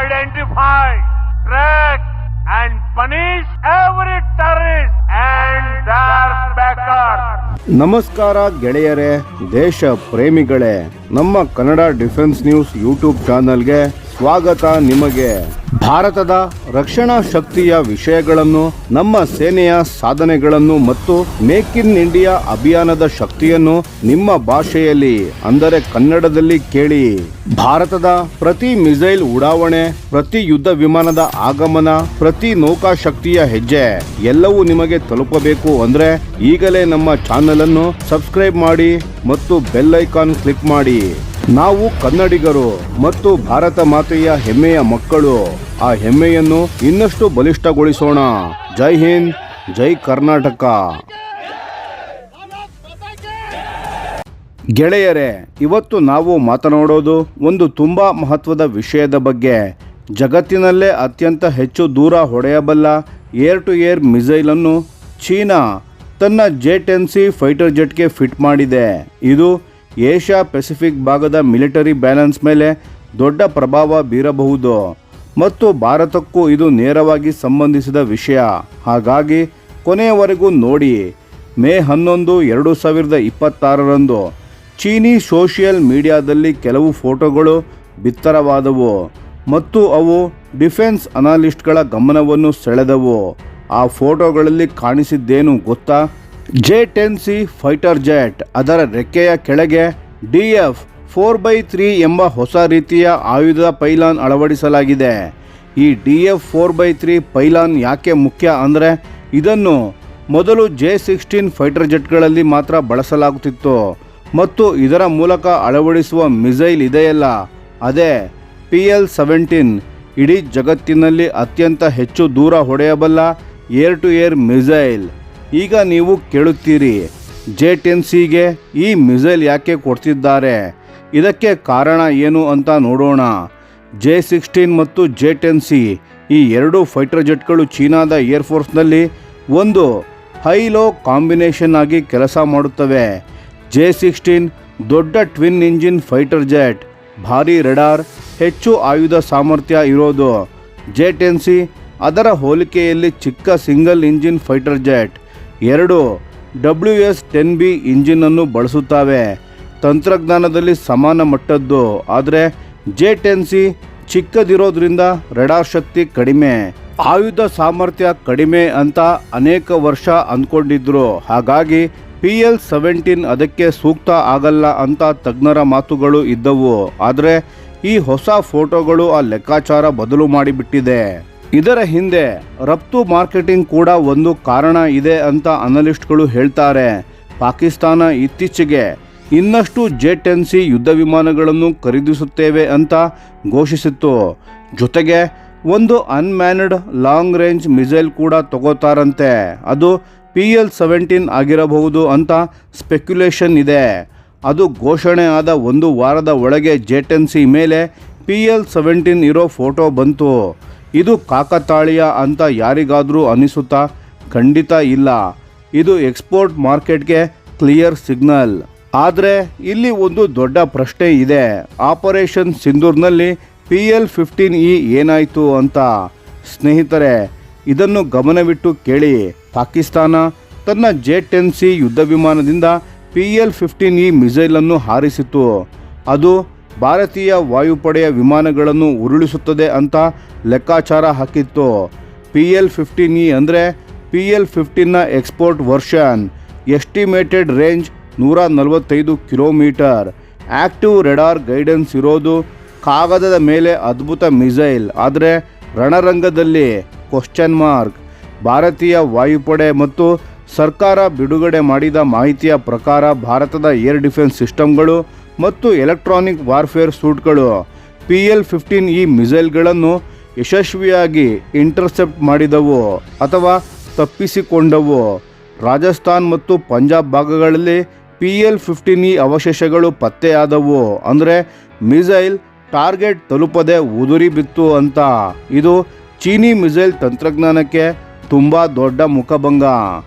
identify, track and punish every terrorist and their backers. ನಮಸ್ಕಾರ ಗೆಳೆಯರೇ, ದೇಶ ಪ್ರೇಮಿಗಳೇ, ನಮ್ಮ ಕನ್ನಡ ಡಿಫೆನ್ಸ್ ನ್ಯೂಸ್ ಯೂಟ್ಯೂಬ್ ಚಾನಲ್ಗೆ ಸ್ವಾಗತ. ನಿಮಗೆ ಭಾರತದ ರಕ್ಷಣಾ ಶಕ್ತಿಯ ವಿಷಯಗಳನ್ನು, ನಮ್ಮ ಸೇನೆಯ ಸಾಧನೆಗಳನ್ನು ಮತ್ತು ಮೇಕ್ ಇನ್ ಇಂಡಿಯಾ ಅಭಿಯಾನದ ಶಕ್ತಿಯನ್ನು ನಿಮ್ಮ ಭಾಷೆಯಲ್ಲಿ ಅಂದರೆ ಕನ್ನಡದಲ್ಲಿ ಕೇಳಿ. ಭಾರತದ ಪ್ರತಿ ಮಿಸೈಲ್ ಉಡಾವಣೆ, ಪ್ರತಿ ಯುದ್ಧ ವಿಮಾನದ ಆಗಮನ, ಪ್ರತಿ ನೌಕಾ ಶಕ್ತಿಯ ಹೆಜ್ಜೆ ಎಲ್ಲವೂ ನಿಮಗೆ ತಲುಪಬೇಕು ಅಂದ್ರೆ ಈಗಲೇ ನಮ್ಮ ಚಾನೆಲ್ ಅನ್ನು ಸಬ್ಸ್ಕ್ರೈಬ್ ಮಾಡಿ ಮತ್ತು ಬೆಲ್ ಐಕಾನ್ ಕ್ಲಿಕ್ ಮಾಡಿ. ನಾವು ಕನ್ನಡಿಗರು ಮತ್ತು ಭಾರತ ಮಾತೆಯ ಹೆಮ್ಮೆಯ ಮಕ್ಕಳು. ಆ ಹೆಮ್ಮೆಯನ್ನು ಇನ್ನಷ್ಟು ಬಲಿಷ್ಠಗೊಳಿಸೋಣ. ಜೈ ಹಿಂದ್, ಜೈ ಕರ್ನಾಟಕ. ಗೆಳೆಯರೇ, ಇವತ್ತು ನಾವು ಮಾತನಾಡೋದು ಒಂದು ತುಂಬಾ ಮಹತ್ವದ ವಿಷಯದ ಬಗ್ಗೆ. ಜಗತ್ತಿನಲ್ಲೇ ಅತ್ಯಂತ ಹೆಚ್ಚು ದೂರ ಹೊಡೆಯಬಲ್ಲ ಏರ್ ಟು ಏರ್ ಮಿಸೈಲ್ ಅನ್ನು ಚೀನಾ ತನ್ನ J-10C ಫೈಟರ್ ಜೆಟ್ಗೆ ಫಿಟ್ ಮಾಡಿದೆ. ಇದು ಏಷ್ಯಾ ಪೆಸಿಫಿಕ್ ಭಾಗದ ಮಿಲಿಟರಿ ಬ್ಯಾಲೆನ್ಸ್ ಮೇಲೆ ದೊಡ್ಡ ಪ್ರಭಾವ ಬೀರಬಹುದು ಮತ್ತು ಭಾರತಕ್ಕೂ ಇದು ನೇರವಾಗಿ ಸಂಬಂಧಿಸಿದ ವಿಷಯ. ಹಾಗಾಗಿ ಕೊನೆಯವರೆಗೂ ನೋಡಿ. ಮೇ 11, 2026 ಚೀನಿ ಸೋಷಿಯಲ್ ಮೀಡಿಯಾದಲ್ಲಿ ಕೆಲವು ಫೋಟೋಗಳು ಬಿತ್ತರವಾದವು ಮತ್ತು ಅವು ಡಿಫೆನ್ಸ್ ಅನಾಲಿಸ್ಟ್ಗಳ ಗಮನವನ್ನು ಸೆಳೆದವು. ಆ ಫೋಟೋಗಳಲ್ಲಿ ಕಾಣಿಸಿದ್ದೇನು ಗೊತ್ತಾ? J-10C ಫೈಟರ್ ಜೆಟ್, ಅದರ ರೆಕ್ಕೆಯ ಕೆಳಗೆ DF-4x3 ಎಂಬ ಹೊಸ ರೀತಿಯ ಆಯುಧ ಪೈಲಾನ್ ಅಳವಡಿಸಲಾಗಿದೆ. ಈ DF-4x3 ಪೈಲಾನ್ ಯಾಕೆ ಮುಖ್ಯ ಅಂದರೆ, ಇದನ್ನು ಮೊದಲು J-16 ಫೈಟರ್ ಜೆಟ್ಗಳಲ್ಲಿ ಮಾತ್ರ ಬಳಸಲಾಗುತ್ತಿತ್ತು ಮತ್ತು ಇದರ ಮೂಲಕ ಅಳವಡಿಸುವ ಮಿಸೈಲ್ ಇದೆಯಲ್ಲ, ಅದೇ PL-17 ಇಡೀ ಜಗತ್ತಿನಲ್ಲಿ ಅತ್ಯಂತ ಹೆಚ್ಚು ದೂರ ಹೊಡೆಯಬಲ್ಲ ಏರ್ ಟು ಏರ್ ಮಿಸೈಲ್. ಈಗ ನೀವು ಕೇಳುತ್ತೀರಿ, J-10Cಗೆ ಈ ಮಿಸೈಲ್ ಯಾಕೆ ಕೊಡ್ತಿದ್ದಾರೆ? ಇದಕ್ಕೆ ಕಾರಣ ಏನು ಅಂತ ನೋಡೋಣ. J-16 ಮತ್ತು J-10C ಈ ಎರಡು ಫೈಟರ್ ಜೆಟ್ಗಳು ಚೀನಾದ ಏರ್ಫೋರ್ಸ್ನಲ್ಲಿ ಒಂದು ಹೈ-ಲೋ ಕಾಂಬಿನೇಷನ್ ಆಗಿ ಕೆಲಸ ಮಾಡುತ್ತವೆ. J-16 ದೊಡ್ಡ ಟ್ವಿನ್ ಇಂಜಿನ್ ಫೈಟರ್ ಜೆಟ್, ಭಾರೀ ರೆಡಾರ್, ಹೆಚ್ಚು ಆಯುಧ ಸಾಮರ್ಥ್ಯ ಇರೋದು. J-10C ಅದರ ಹೋಲಿಕೆಯಲ್ಲಿ ಚಿಕ್ಕ ಸಿಂಗಲ್ ಇಂಜಿನ್ ಫೈಟರ್ ಜೆಟ್. ಎರಡು WS-10B ಇಂಜಿನ್ ಅನ್ನು ಬಳಸುತ್ತವೆ. ತಂತ್ರಜ್ಞಾನದಲ್ಲಿ ಸಮಾನ ಮಟ್ಟದ್ದು, ಆದರೆ J-10C ಚಿಕ್ಕದಿರೋದ್ರಿಂದ ರೆಡಾರ್ ಶಕ್ತಿ ಕಡಿಮೆ, ಆಯುಧ ಸಾಮರ್ಥ್ಯ ಕಡಿಮೆ ಅಂತ ಅನೇಕ ವರ್ಷ ಅಂದ್ಕೊಂಡಿದ್ರು. ಹಾಗಾಗಿ PL-17 ಅದಕ್ಕೆ ಸೂಕ್ತ ಆಗಲ್ಲ ಅಂತ ತಜ್ಞರ ಮಾತುಗಳು ಇದ್ದವು. ಆದರೆ ಈ ಹೊಸ ಫೋಟೋಗಳು ಆ ಲೆಕ್ಕಾಚಾರ ಬದಲು ಮಾಡಿಬಿಟ್ಟಿದೆ. ಇದರ ಹಿಂದೆ ರಫ್ತು ಮಾರ್ಕೆಟಿಂಗ್ ಕೂಡ ಒಂದು ಕಾರಣ ಇದೆ ಅಂತ ಅನಲಿಸ್ಟ್ಗಳು ಹೇಳ್ತಾರೆ. ಪಾಕಿಸ್ತಾನ ಇತ್ತೀಚೆಗೆ ಇನ್ನಷ್ಟು J-10C ಯುದ್ಧ ವಿಮಾನಗಳನ್ನು ಖರೀದಿಸುತ್ತೇವೆ ಅಂತ ಘೋಷಿಸಿತ್ತು. ಜೊತೆಗೆ ಒಂದು ಅನ್ಮ್ಯಾನ್ಡ್ ಲಾಂಗ್ ರೇಂಜ್ ಮಿಸೈಲ್ ಕೂಡ ತಗೋತಾರಂತೆ. ಅದು PL-17 ಆಗಿರಬಹುದು ಅಂತ ಸ್ಪೆಕ್ಯುಲೇಷನ್ ಇದೆ. ಅದು ಘೋಷಣೆ ಆದ ಒಂದು ವಾರದ ಒಳಗೆ J-10C ಮೇಲೆ PL-17 ಇರೋ ಫೋಟೋ ಬಂತು. ಇದು ಕಾಕತಾಳೀಯ ಅಂತ ಯಾರಿಗಾದರೂ ಅನಿಸುತ್ತಾ? ಖಂಡಿತ ಇಲ್ಲ. ಇದು ಎಕ್ಸ್ಪೋರ್ಟ್ ಮಾರ್ಕೆಟ್ಗೆ ಕ್ಲಿಯರ್ ಸಿಗ್ನಲ್. ಆದರೆ ಇಲ್ಲಿ ಒಂದು ದೊಡ್ಡ ಪ್ರಶ್ನೆ ಇದೆ. ಆಪರೇಷನ್ ಸಿಂಧೂರ್ನಲ್ಲಿ PL-15E ಏನಾಯಿತು ಅಂತ. ಸ್ನೇಹಿತರೆ, ಇದನ್ನು ಗಮನವಿಟ್ಟು ಕೇಳಿ. ಪಾಕಿಸ್ತಾನ ತನ್ನ J-10C ಯುದ್ಧ ವಿಮಾನದಿಂದ PL-15E ಮಿಸೈಲನ್ನು ಹಾರಿಸಿತು. ಅದು ಭಾರತೀಯ ವಾಯುಪಡೆಯ ವಿಮಾನಗಳನ್ನು ಉರುಳಿಸುತ್ತದೆ ಅಂತ ಲೆಕ್ಕಾಚಾರ ಹಾಕಿತ್ತು. PL-15E ಅಂದರೆ PL-15ನ export version. Estimated range 145 kilometre. Active radar guidance ಇರೋದು. ಕಾಗದದ ಮೇಲೆ ಅದ್ಭುತ ಮಿಸೈಲ್, ಆದರೆ ರಣರಂಗದಲ್ಲಿ ಕ್ವಶ್ಚನ್ ಮಾರ್ಕ್. ಭಾರತೀಯ ವಾಯುಪಡೆ ಮತ್ತು ಸರ್ಕಾರ ಬಿಡುಗಡೆ ಮಾಡಿದ ಮಾಹಿತಿಯ ಪ್ರಕಾರ ಭಾರತದ ಏರ್ ಡಿಫೆನ್ಸ್ ಸಿಸ್ಟಮ್ಗಳು ಮತ್ತು ಎಲೆಕ್ಟ್ರಾನಿಕ್ ವಾರ್ಫೇರ್ ಸೂಟ್ಗಳು PL-15E ಮಿಸೈಲ್ಗಳನ್ನು ಯಶಸ್ವಿಯಾಗಿ ಇಂಟರ್ಸೆಪ್ಟ್ ಮಾಡಿದವು ಅಥವಾ ತಪ್ಪಿಸಿಕೊಂಡವು. ರಾಜಸ್ಥಾನ್ ಮತ್ತು ಪಂಜಾಬ್ ಭಾಗಗಳಲ್ಲಿ PL-15E ಅವಶೇಷಗಳು ಪತ್ತೆಯಾದವು. ಅಂದರೆ ಮಿಸೈಲ್ ಟಾರ್ಗೆಟ್ ತಲುಪದೆ ಉದುರಿ ಬಿತ್ತು ಅಂತ. ಇದು ಚೀನಿ ಮಿಸೈಲ್ ತಂತ್ರಜ್ಞಾನಕ್ಕೆ ತುಂಬ ದೊಡ್ಡ ಮುಖಭಂಗ.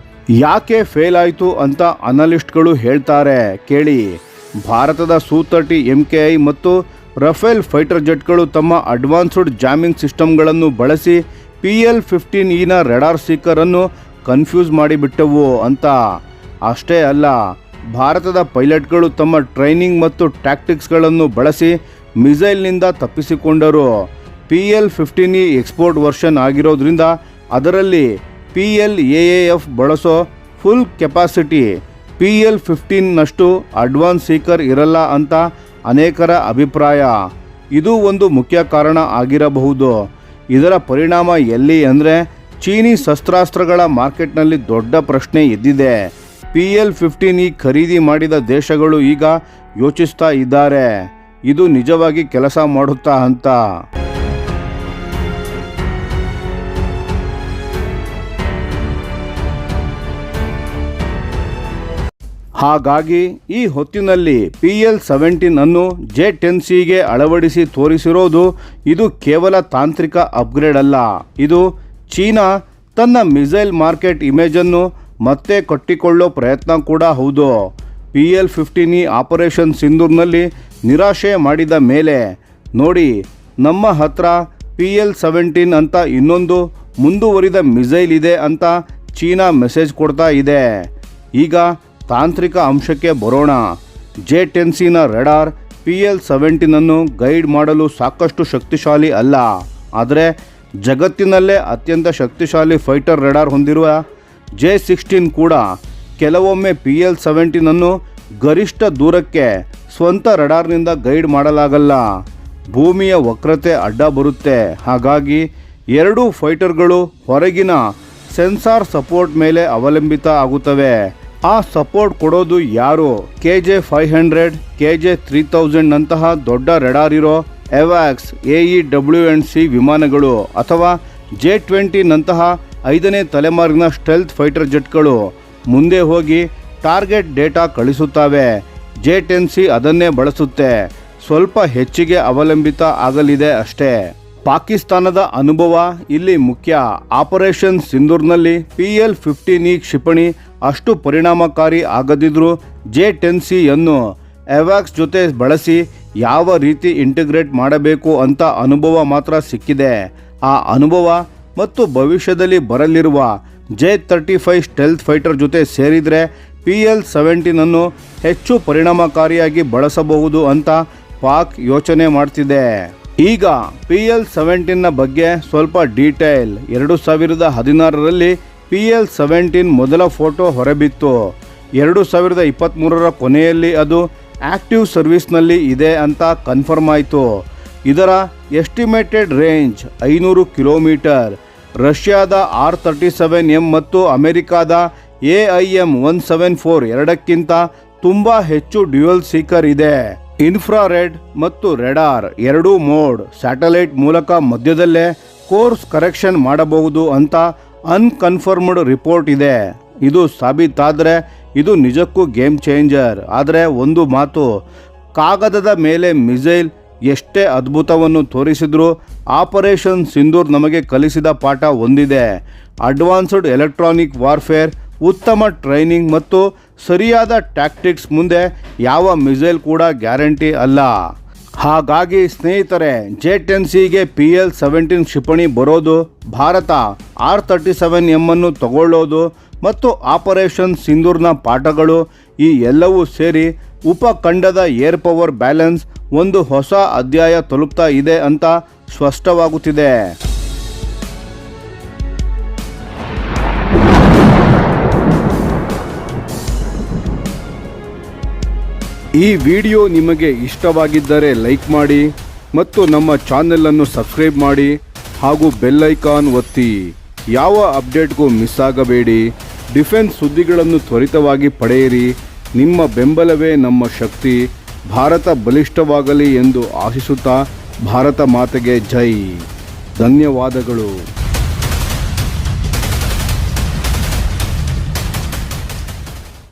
ಯಾಕೆ ಫೇಲ್ ಆಯಿತು ಅಂತ ಅನಲಿಸ್ಟ್ಗಳು ಹೇಳ್ತಾರೆ ಕೇಳಿ. ಭಾರತದ Su-30 MKI ಮತ್ತು ರಫೇಲ್ ಫೈಟರ್ ಜೆಟ್ಗಳು ತಮ್ಮ ಅಡ್ವಾನ್ಸ್ಡ್ ಜಾಮಿಂಗ್ ಸಿಸ್ಟಮ್ಗಳನ್ನು ಬಳಸಿ PL-15Eನ ರೆಡಾರ್ ಸೀಕರ್ ಅನ್ನು ಕನ್ಫ್ಯೂಸ್ ಮಾಡಿಬಿಟ್ಟವು ಅಂತ. ಅಷ್ಟೇ ಅಲ್ಲ, ಭಾರತದ ಪೈಲಟ್ಗಳು ತಮ್ಮ ಟ್ರೈನಿಂಗ್ ಮತ್ತು ಟ್ಯಾಕ್ಟಿಕ್ಸ್ಗಳನ್ನು ಬಳಸಿ ಮಿಸೈಲ್ನಿಂದ ತಪ್ಪಿಸಿಕೊಂಡರು. PL-15E ಎಕ್ಸ್ಪೋರ್ಟ್ ವರ್ಷನ್ ಆಗಿರೋದ್ರಿಂದ ಅದರಲ್ಲಿ PLAAF ಬಳಸೋ ಫುಲ್ ಕೆಪಾಸಿಟಿ PL-15ನಷ್ಟು ಅಡ್ವಾನ್ಸ್ ಸೀಕರ್ ಇರಲ್ಲ ಅಂತ ಅನೇಕರ ಅಭಿಪ್ರಾಯ. ಇದು ಒಂದು ಮುಖ್ಯ ಕಾರಣ ಆಗಿರಬಹುದು. ಇದರ ಪರಿಣಾಮ ಎಲ್ಲಿ ಅಂದರೆ ಚೀನಿ ಶಸ್ತ್ರಾಸ್ತ್ರಗಳ ಮಾರ್ಕೆಟ್ನಲ್ಲಿ ದೊಡ್ಡ ಪ್ರಶ್ನೆ ಎದ್ದಿದೆ. PL-15E ಖರೀದಿ ಮಾಡಿದ ದೇಶಗಳು ಈಗ ಯೋಚಿಸ್ತಾ ಇದ್ದಾರೆ, ಇದು ನಿಜವಾಗಿ ಕೆಲಸ ಮಾಡುತ್ತಾ ಅಂತ. ಹಾಗಾಗಿ ಈ ಹೊತ್ತಿನಲ್ಲಿ PL-17 ಅನ್ನು J-10Cಗೆ ಅಳವಡಿಸಿ ತೋರಿಸಿರೋದು ಇದು ಕೇವಲ ತಾಂತ್ರಿಕ ಅಪ್ಗ್ರೇಡ್ ಅಲ್ಲ, ಇದು ಚೀನಾ ತನ್ನ ಮಿಸೈಲ್ ಮಾರ್ಕೆಟ್ ಇಮೇಜನ್ನು ಮತ್ತೆ ಕಟ್ಟಿಕೊಳ್ಳೋ ಪ್ರಯತ್ನ ಕೂಡ ಹೌದು. PL-15E ಆಪರೇಷನ್ ಸಿಂಧೂರ್ನಲ್ಲಿ ನಿರಾಶೆ ಮಾಡಿದ ಮೇಲೆ ನೋಡಿ, ನಮ್ಮ ಹತ್ರ PL-17 ಅಂತ ಇನ್ನೊಂದು ಮುಂದುವರಿದ ಮಿಸೈಲ್ ಇದೆ ಅಂತ ಚೀನಾ ಮೆಸೇಜ್ ಕೊಡ್ತಾ ಇದೆ. ಈಗ ತಾಂತ್ರಿಕ ಅಂಶಕ್ಕೆ ಬರೋಣ. J-10Cನ ರೆಡಾರ್ PL-17 ಅನ್ನು ಗೈಡ್ ಮಾಡಲು ಸಾಕಷ್ಟು ಶಕ್ತಿಶಾಲಿ ಅಲ್ಲ, ಆದರೆ ಜಗತ್ತಿನಲ್ಲೇ ಅತ್ಯಂತ ಶಕ್ತಿಶಾಲಿ ಫೈಟರ್ ರೆಡಾರ್ ಹೊಂದಿರುವ J-16 ಕೂಡ ಕೆಲವೊಮ್ಮೆ PL-17 ಅನ್ನು ಗರಿಷ್ಠ ದೂರಕ್ಕೆ ಸ್ವಂತ ರೆಡಾರ್ನಿಂದ ಗೈಡ್ ಮಾಡಲಾಗಲ್ಲ. ಭೂಮಿಯ ವಕ್ರತೆ ಅಡ್ಡ ಬರುತ್ತೆ. ಹಾಗಾಗಿ ಎರಡೂ ಫೈಟರ್ಗಳು ಹೊರಗಿನ ಸೆನ್ಸಾರ್ ಸಪೋರ್ಟ್ ಮೇಲೆ ಅವಲಂಬಿತ ಆಗುತ್ತವೆ. ಆ ಸಪೋರ್ಟ್ ಕೊಡೋದು ಯಾರು? KJ-500, KJ-3000 ನಂತಹ ದೊಡ್ಡ ರೆಡಾರ್ ಇರೋ AWACS AEW&C ವಿಮಾನಗಳು ಅಥವಾ J-20 ನಂತಹ 5ನೇ ತಲೆಮಾರಿನ ಸ್ಟೆಲ್ತ್ ಫೈಟರ್ ಜೆಟ್ಗಳು ಮುಂದೆ ಹೋಗಿ ಟಾರ್ಗೆಟ್ ಡೇಟಾ ಕಳಿಸುತ್ತವೆ. J-10C ಅದನ್ನೇ ಬಳಸುತ್ತೆ. ಸ್ವಲ್ಪ ಹೆಚ್ಚಿಗೆ ಅವಲಂಬಿತ ಆಗಲಿದೆ ಅಷ್ಟೇ. ಪಾಕಿಸ್ತಾನದ ಅನುಭವ ಇಲ್ಲಿ ಮುಖ್ಯ. ಆಪರೇಷನ್ ಸಿಂಧೂರ್ನಲ್ಲಿ PL-15E ಕ್ಷಿಪಣಿ ಅಷ್ಟು ಪರಿಣಾಮಕಾರಿ ಆಗದಿದ್ರೂ J-10Cಯನ್ನು AWACS ಜೊತೆ ಬಳಸಿ ಯಾವ ರೀತಿ ಇಂಟಿಗ್ರೇಟ್ ಮಾಡಬೇಕು ಅಂತ ಅನುಭವ ಮಾತ್ರ ಸಿಕ್ಕಿದೆ. ಆ ಅನುಭವ ಮತ್ತು ಭವಿಷ್ಯದಲ್ಲಿ ಬರಲಿರುವ J-35 ಸ್ಟೆಲ್ತ್ ಫೈಟರ್ ಜೊತೆ ಸೇರಿದರೆ PL-17 ಅನ್ನು ಹೆಚ್ಚು ಪರಿಣಾಮಕಾರಿಯಾಗಿ ಬಳಸಬಹುದು ಅಂತ ಪಾಕ್ ಯೋಚನೆ ಮಾಡ್ತಿದೆ. ಈಗ PL-17ನ ಬಗ್ಗೆ ಸ್ವಲ್ಪ ಡೀಟೇಲ್. 2016ರಲ್ಲಿ PL-17 ಮೊದಲ ಫೋಟೋ ಹೊರಬಿತ್ತು. 2023ರ ಕೊನೆಯಲ್ಲಿ ಅದು ಆಕ್ಟಿವ್ ಸರ್ವಿಸ್ನಲ್ಲಿ ಇದೆ ಅಂತ ಕನ್ಫರ್ಮ್ ಆಯಿತು. ಇದರ ಎಸ್ಟಿಮೇಟೆಡ್ ರೇಂಜ್ 500 ಕಿಲೋಮೀಟರ್. ರಷ್ಯಾದ R-37M ಮತ್ತು ಅಮೆರಿಕಾದ AIM-174 ಎರಡಕ್ಕಿಂತ ತುಂಬ ಹೆಚ್ಚು ಡ್ಯುಯಲ್ ಸೀಕರ್ ಇದೆ. ಇನ್ಫ್ರಾರೆಡ್ ಮತ್ತು ರೆಡಾರ್ ಎರಡೂ ಮೋಡ್ ಸ್ಯಾಟಲೈಟ್ ಮೂಲಕ ಮಧ್ಯದಲ್ಲೇ ಕೋರ್ಸ್ ಕರೆಕ್ಷನ್ ಮಾಡಬಹುದು ಅಂತ ಅನ್ಕನ್ಫರ್ಮ್ಡ್ ರಿಪೋರ್ಟ್ ಇದೆ. ಇದು ಸಾಬೀತಾದರೆ ಇದು ನಿಜಕ್ಕೂ ಗೇಮ್ ಚೇಂಜರ್. ಆದರೆ ಒಂದು ಮಾತು, ಕಾಗದದ ಮೇಲೆ ಮಿಸೈಲ್ ಎಷ್ಟೇ ಅದ್ಭುತವನ್ನು ತೋರಿಸಿದ್ರೂ ಆಪರೇಷನ್ ಸಿಂಧೂರ್ ನಮಗೆ ಕಲಿಸಿದ ಪಾಠ ಒಂದಿದೆ. ಅಡ್ವಾನ್ಸ್ಡ್ ಎಲೆಕ್ಟ್ರಾನಿಕ್ ವಾರ್ಫೇರ್, ಉತ್ತಮ ಟ್ರೈನಿಂಗ್ ಮತ್ತು ಸರಿಯಾದ ಟ್ಯಾಕ್ಟಿಕ್ಸ್ ಮುಂದೆ ಯಾವ ಮಿಸೈಲ್ ಕೂಡ ಗ್ಯಾರಂಟಿ ಅಲ್ಲ. ಹಾಗಾಗಿ ಸ್ನೇಹಿತರೆ, J-10Cಗೆ PL-17 ಕ್ಷಿಪಣಿ ಬರೋದು, ಭಾರತ R-37M ಅನ್ನು ತಗೊಳ್ಳೋದು ಮತ್ತು ಆಪರೇಷನ್ ಸಿಂಧೂರ್ನ ಪಾಠಗಳು ಈ ಎಲ್ಲವೂ ಸೇರಿ ಉಪಖಂಡದ ಏರ್ ಪವರ್ ಬ್ಯಾಲೆನ್ಸ್ ಒಂದು ಹೊಸ ಅಧ್ಯಾಯ ತಲುಪ್ತಾ ಇದೆ ಅಂತ ಸ್ಪಷ್ಟವಾಗುತ್ತಿದೆ. ಈ ವಿಡಿಯೋ ನಿಮಗೆ ಇಷ್ಟವಾಗಿದ್ದರೆ ಲೈಕ್ ಮಾಡಿ ಮತ್ತು ನಮ್ಮ ಚಾನೆಲನ್ನು ಸಬ್ಸ್ಕ್ರೈಬ್ ಮಾಡಿ ಹಾಗೂ ಬೆಲ್ ಐಕಾನ್ ಒತ್ತಿ. ಯಾವ ಅಪ್ಡೇಟ್ಗೂ ಮಿಸ್ ಆಗಬೇಡಿ. ಡಿಫೆನ್ಸ್ ಸುದ್ದಿಗಳನ್ನು ತ್ವರಿತವಾಗಿ ಪಡೆಯಿರಿ. ನಿಮ್ಮ ಬೆಂಬಲವೇ ನಮ್ಮ ಶಕ್ತಿ. ಭಾರತ ಬಲಿಷ್ಠವಾಗಲಿ ಎಂದು ಆಶಿಸುತ್ತಾ ಭಾರತ ಮಾತೆಗೆ ಜೈ. ಧನ್ಯವಾದಗಳು.